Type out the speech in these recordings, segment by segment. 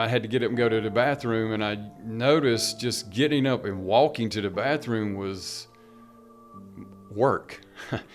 I had to get up and go to the bathroom, and I noticed just getting up and walking to the bathroom was work.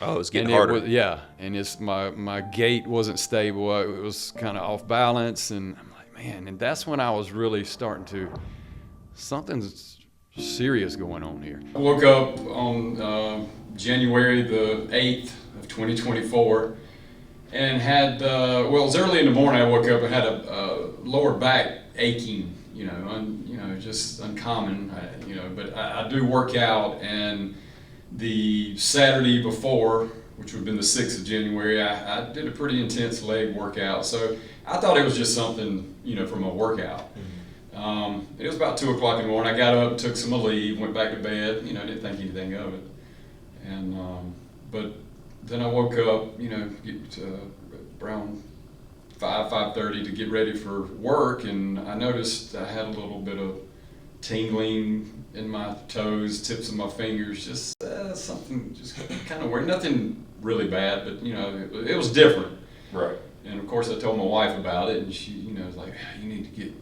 Oh, it was getting And harder. yeah, and it's my gait wasn't stable. It was kind of off balance, and I'm like, man, and that's when I was really starting to, something's serious going on here. I woke up on January the 8th of 2024 and had, well, it was early in the morning. I woke up and had a lower back aching, just uncommon, but I do work out, and the Saturday before, which would have been the 6th of January, I did a pretty intense leg workout. So I thought it was just something, from a workout. It was about 2 o'clock in the morning. I got up, took some leave, went back to bed, didn't think anything of it. And, but then I woke up, around 5:30 to get ready for work, and I noticed I had a little bit of tingling in my toes, tips of my fingers, just something just kind of weird. Nothing really bad, but it was different. Right. And of course I told my wife about it, and she, was like, you need to get,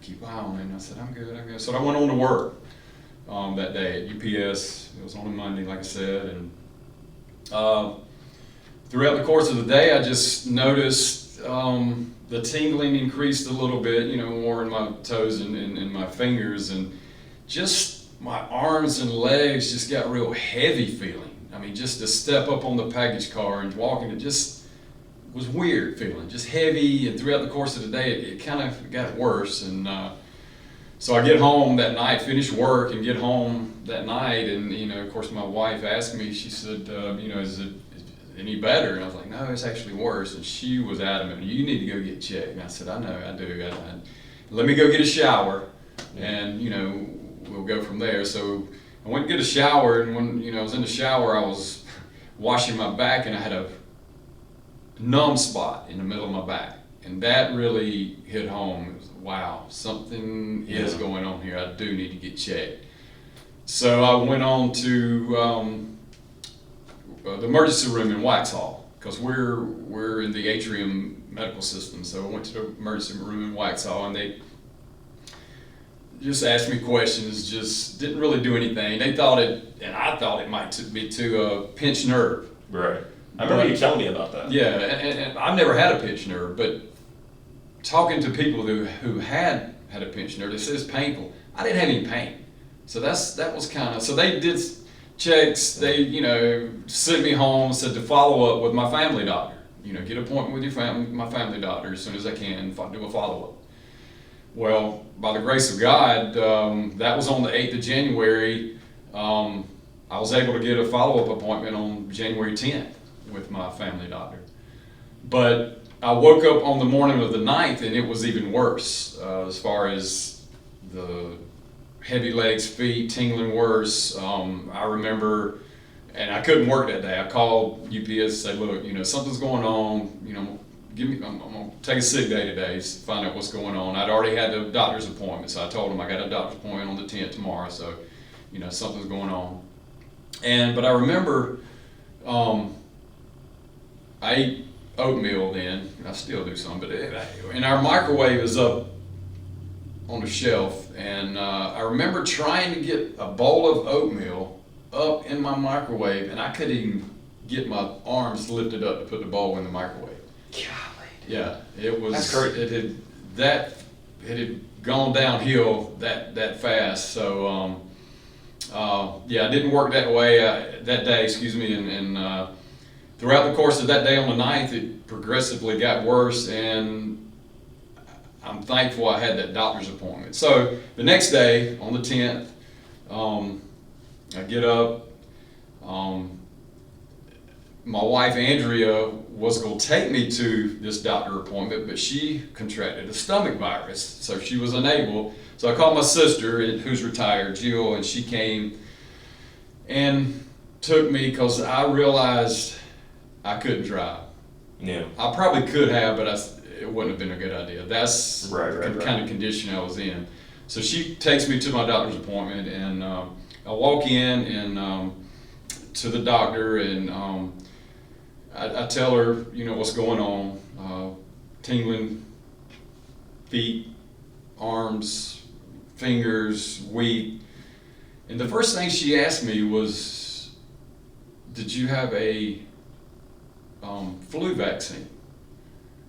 keep an eye on it. And I said, I'm good. So I went on to work that day at UPS. It was on a Monday, like I said, and throughout the course of the day, I just noticed the tingling increased a little bit, more in my toes and my fingers, and just my arms and legs just got real heavy feeling. I mean, just to step up on the package car and walking, it just was weird feeling, just heavy. And throughout the course of the day, it kind of got worse. And so I get home that night, finish work, and get home that night. And, of course, my wife asked me, she said, is it any better? And I was like, no, it's actually worse. And she was adamant, you need to go get checked. And I said, I know, I do. Let me go get a shower, and, we'll go from there. So I went to get a shower, and when, I was in the shower, I was washing my back, and I had a numb spot in the middle of my back. And that really hit home. It was, wow, something is going on here. I do need to get checked. So I went on to the emergency room in Waxhaw, because we're in the Atrium medical system. So I went to the emergency room in Waxhaw, and they just asked me questions, just didn't really do anything. They thought it, and I thought it might be to a pinched nerve. Right. I remember you telling me about that. Yeah, and I've never had a pinched nerve, but talking to people who had a pinched nerve, they said it's painful. I didn't have any pain. So that was kind of, so they did checks, they, sent me home, said to follow up with my family doctor. Get an appointment with my family doctor as soon as I can, do a follow-up. Well, by the grace of God, that was on the 8th of January. I was able to get a follow-up appointment on January 10th with my family doctor. But I woke up on the morning of the 9th, and it was even worse as far as the heavy legs, feet, tingling worse. I remember, and I couldn't work that day. I called UPS and said, look, something's going on. I'm gonna take a sick day today to find out what's going on. I'd already had the doctor's appointment, so I told him I got a doctor's appointment on the 10th tomorrow, so something's going on. But I remember I ate oatmeal then, and I still do some, and our microwave is up on the shelf, and I remember trying to get a bowl of oatmeal up in my microwave, and I couldn't even get my arms lifted up to put the bowl in the microwave. Golly. Yeah, it was. That's crazy. It had gone downhill that fast. So I didn't work that way that day. Excuse me, and throughout the course of that day on the 9th, it progressively got worse, and I'm thankful I had that doctor's appointment. So the next day on the 10th, I get up. My wife Andrea was going to take me to this doctor appointment, but she contracted a stomach virus, so she was unable. So I called my sister, who's retired, Jill, and she came and took me because I realized I couldn't drive. Yeah. I probably could have, but it wouldn't have been a good idea. That's right. kind of condition I was in. So she takes me to my doctor's appointment, and I walk in and to the doctor, and I tell her, what's going on, tingling feet, arms, fingers, weak. And the first thing she asked me was, "Did you have a flu vaccine?"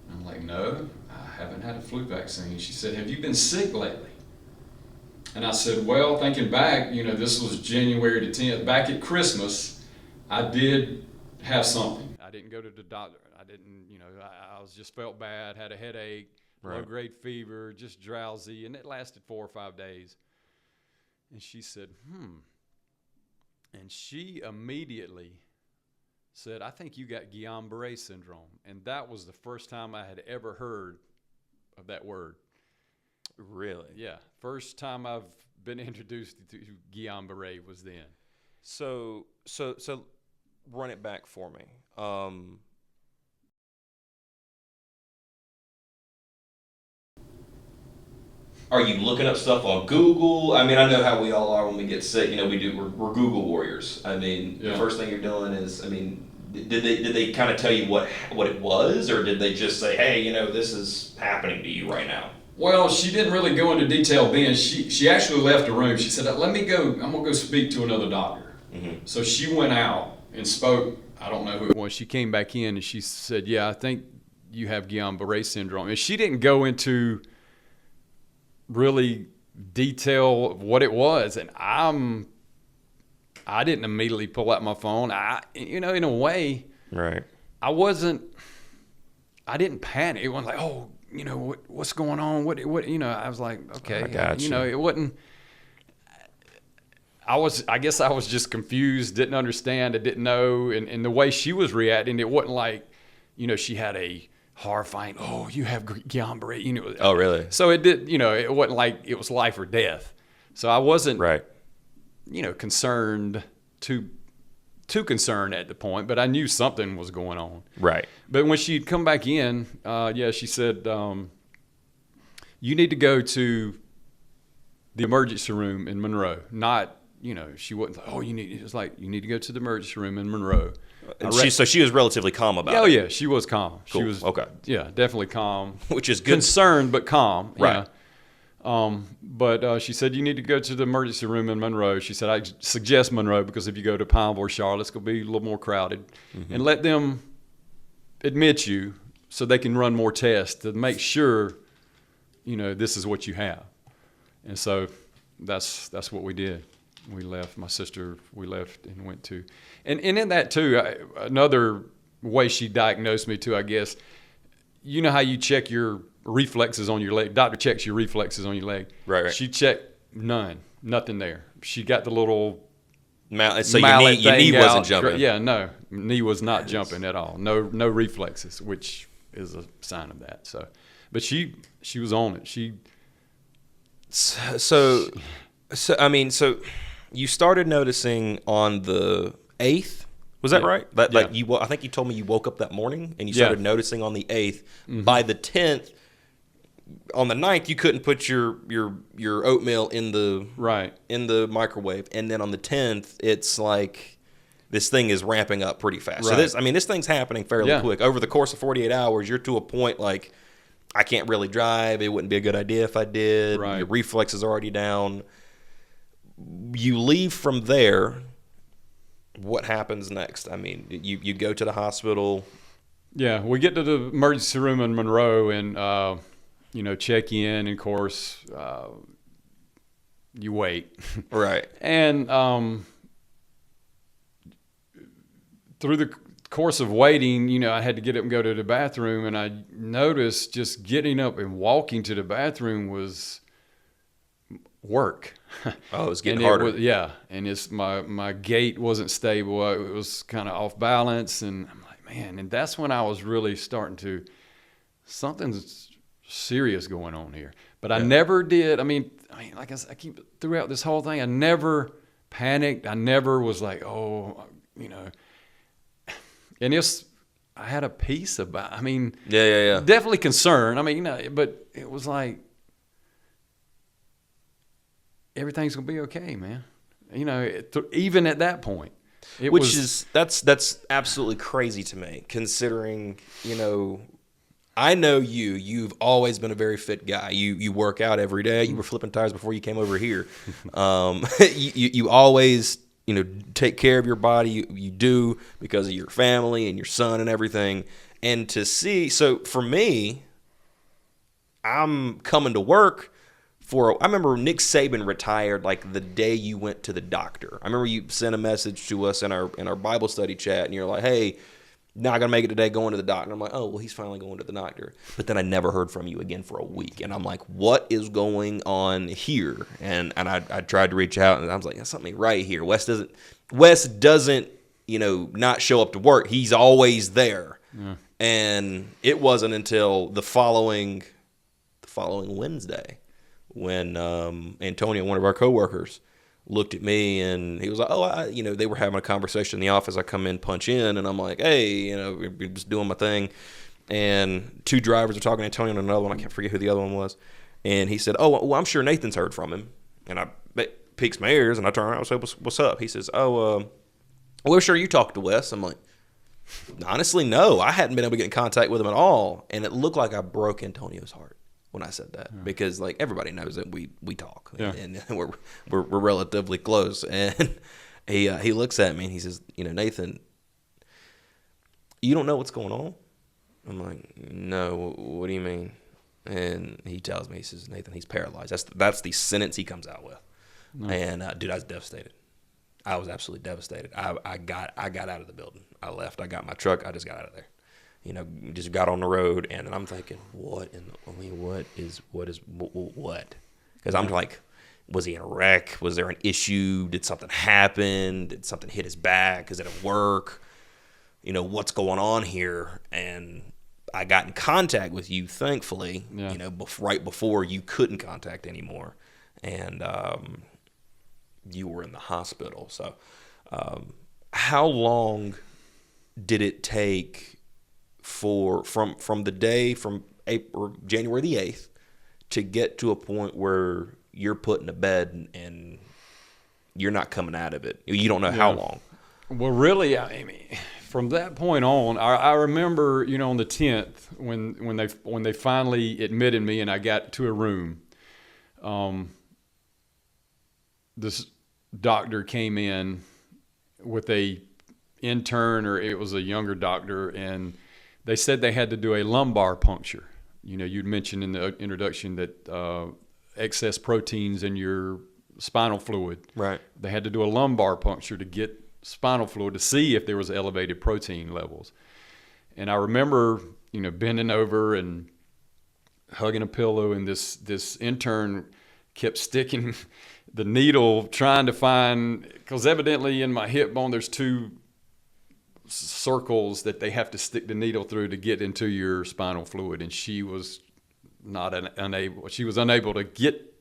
And I'm like, "No, I haven't had a flu vaccine." She said, "Have you been sick lately?" And I said, "Well, thinking back, this was January the 10th. Back at Christmas, I did have something. I didn't go to the doctor. I didn't, I was just felt bad, had a headache, low-grade fever, just drowsy, and it lasted 4 or 5 days." And she said, And she immediately said, "I think you got Guillain-Barré syndrome." And that was the first time I had ever heard of that word. Really? Yeah. First time I've been introduced to Guillain-Barré was then. So run it back for me. Are you looking up stuff on Google? I mean, I know how we all are when we get sick. We're Google warriors. I mean, The first thing you're doing is, did they kind of tell you what it was, or did they just say, "Hey, this is happening to you right now"? Well, she didn't really go into detail then. She actually left the room. She said, "Let me go. I'm gonna go speak to another doctor." Mm-hmm. So she went out and spoke. I don't know who it was. She came back in and she said, "Yeah, I think you have Guillain-Barré syndrome." And she didn't go into really detail what it was, and I didn't immediately pull out my phone. In a way, right. I didn't panic. It wasn't like, "Oh, what's going on? What? I was like, okay, I got you. It wasn't. I guess I was just confused, didn't understand, I didn't know, and the way she was reacting, it wasn't like, she had a horrifying, "Oh, you have Guillain-Barré," Oh, really? So it did, it wasn't like it was life or death. So I wasn't, right. Concerned, too concerned at the point, but I knew something was going on. Right. But when she'd come back in, she said, "You need to go to the emergency room in Monroe." Not, she wasn't like, "Oh, it was like, you need to go to the emergency room in Monroe." And she was relatively calm about it. Oh, yeah, she was calm. Cool. She was, okay. Yeah, definitely calm. Which is good. Concerned, but calm. Right. But she said, "You need to go to the emergency room in Monroe." She said, "I suggest Monroe because if you go to Pineville or Charlotte, it's going to be a little more crowded. Mm-hmm. And let them admit you so they can run more tests to make sure, this is what you have." And so that's what we did. We left. My sister, we left and went to. And in that, too, another way she diagnosed me, too, I guess, you know how you check your reflexes on your leg? Doctor checks your reflexes on your leg. Right. She checked nothing there. She got the little so your knee wasn't jumping. Yeah, no, knee was not jumping at all. No reflexes, which is a sign of that. So, but she was on it. So you started noticing on the 8th. Was that right? I think you told me you woke up that morning and you started noticing on the 8th. Mm-hmm. By the 10th, on the 9th, you couldn't put your oatmeal in the microwave, and then on the 10th, it's like this thing is ramping up pretty fast. Right. So this thing's happening fairly quick. Over the course of 48 hours, you're to a point like, I can't really drive. It wouldn't be a good idea if I did. Right. Your reflexes are already down. You leave from there. What happens next? You go to the hospital. Yeah, we get to the emergency room in Monroe and, check in. And, of course, you wait. Right. And through the course of waiting, I had to get up and go to the bathroom. And I noticed just getting up and walking to the bathroom was work. Oh, it was getting harder. And it's my gait wasn't stable. It was kind of off balance, and I'm like, man. And that's when I was really starting to, something's serious going on here. But I never did. Like I keep throughout this whole thing, I never panicked. I never was like, oh, And I had a peace about. Definitely concerned. But it was like, everything's gonna be okay, man. Even at that point, that's absolutely crazy to me. Considering, I know you. You've always been a very fit guy. You work out every day. You were flipping tires before you came over here. You always, take care of your body. You do because of your family and your son and everything. And to see, so for me, I'm coming to work I remember Nick Saban retired like the day you went to the doctor. I remember you sent a message to us in our Bible study chat, and you're like, hey, not going to make it today, going to the doctor. And I'm like, oh, well, he's finally going to the doctor. But then I never heard from you again for a week. And I'm like, what is going on here? And I tried to reach out, and I was like, there's something right here. Wes doesn't, not show up to work. He's always there. Yeah. And it wasn't until the following Wednesday when Antonio, one of our coworkers, looked at me and he was like, oh, they were having a conversation in the office. I come in, punch in, and I'm like, hey, we're just doing my thing. And two drivers are talking to Antonio and another one. I can't forget who the other one was. And he said, oh, well, I'm sure Nathan's heard from him. And it piques my ears, and I turn around and say, what's up? He says, oh, we're sure you talked to Wes. I'm like, honestly, no. I hadn't been able to get in contact with him at all. And it looked like I broke Antonio's heart when I said that, because like everybody knows that we talk, and we're relatively close. And he looks at me and he says, Nathan, you don't know what's going on? I'm like, no, what do you mean? And he tells me, he says, Nathan, he's paralyzed. That's the sentence he comes out with. No. And dude, I was devastated. I was absolutely devastated. I got out of the building. I left. I got my truck. I just got out of there. Just got on the road, and I'm thinking, what? Because I'm like, was he in a wreck? Was there an issue? Did something happen? Did something hit his back? Is it at work? What's going on here? And I got in contact with you, thankfully, right before you couldn't contact anymore. And you were in the hospital. So how long did it take from the day from January the 8th to get to a point where you're put in a bed and you're not coming out of it? You don't know how long. Well, really, I mean, from that point on, I remember, on the 10th when they finally admitted me and I got to a room. This doctor came in with a intern, or it was a younger doctor, and they said they had to do a lumbar puncture. You'd mentioned in the introduction that excess proteins in your spinal fluid. Right. They had to do a lumbar puncture to get spinal fluid to see if there was elevated protein levels. And I remember, bending over and hugging a pillow, and this intern kept sticking the needle, trying to find, because evidently in my hip bone there's two circles that they have to stick the needle through to get into your spinal fluid, and she was unable to get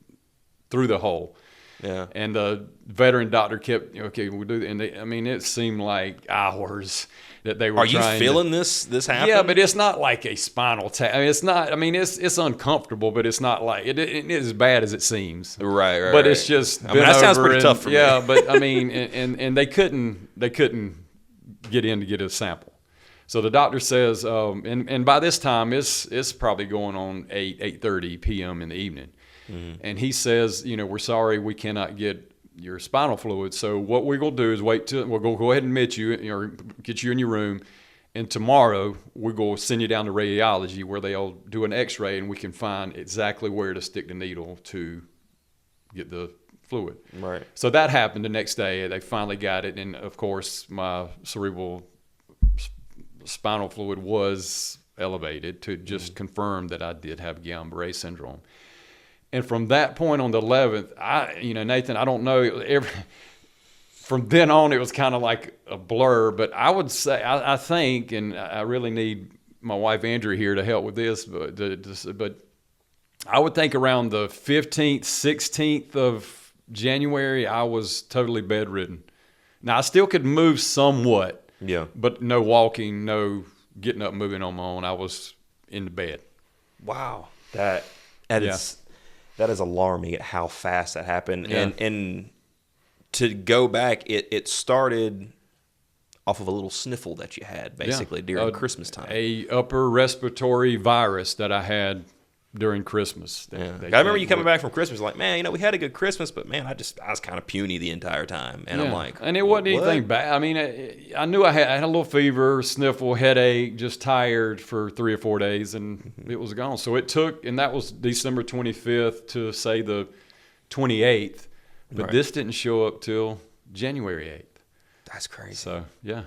through the hole. Yeah. And the veteran doctor kept, okay, we'll do that. And it seemed like hours that they were trying. Are you feeling this happen? Yeah, but it's not like a spinal tap. It's not. It's uncomfortable, but it's not like it is as bad as it seems. Right. But it's just that sounds pretty tough for me. Yeah, but and they couldn't get in to get a sample. So the doctor says, and by this time it's probably going on 8:30 p.m. in the evening. Mm-hmm. And he says, we're sorry, we cannot get your spinal fluid. So what we're going to do is we'll go ahead and admit you, or get you in your room. And tomorrow we're going to send you down to radiology where they'll do an x-ray and we can find exactly where to stick the needle to get the fluid. Right. So that happened the next day. They finally got it. And of course my cerebral spinal fluid was elevated to just confirm that I did have Guillain-Barré syndrome. And from that point on the 11th, Nathan, I don't know. From then on, it was kind of like a blur. But I would say, I think, and I really need my wife Andrea here to help with this. But I would think around the 15th, 16th of January, I was totally bedridden. Now I still could move somewhat. Yeah. But no walking, no getting up, moving on my own. I was in the bed. Wow. That is alarming at how fast that happened. Yeah. And to go back, it started off of a little sniffle that you had basically during Christmas time. A upper respiratory virus that I had during Christmas. I remember you coming back from Christmas like, man, we had a good Christmas, but man, I was kind of puny the entire time. And I'm like, and it wasn't anything bad. I mean, I knew I had a little fever, sniffle, headache, just tired for 3 or 4 days, and it was gone. So it took, and that was December 25th to say the 28th, but this didn't show up till January 8th. That's crazy. So, yeah.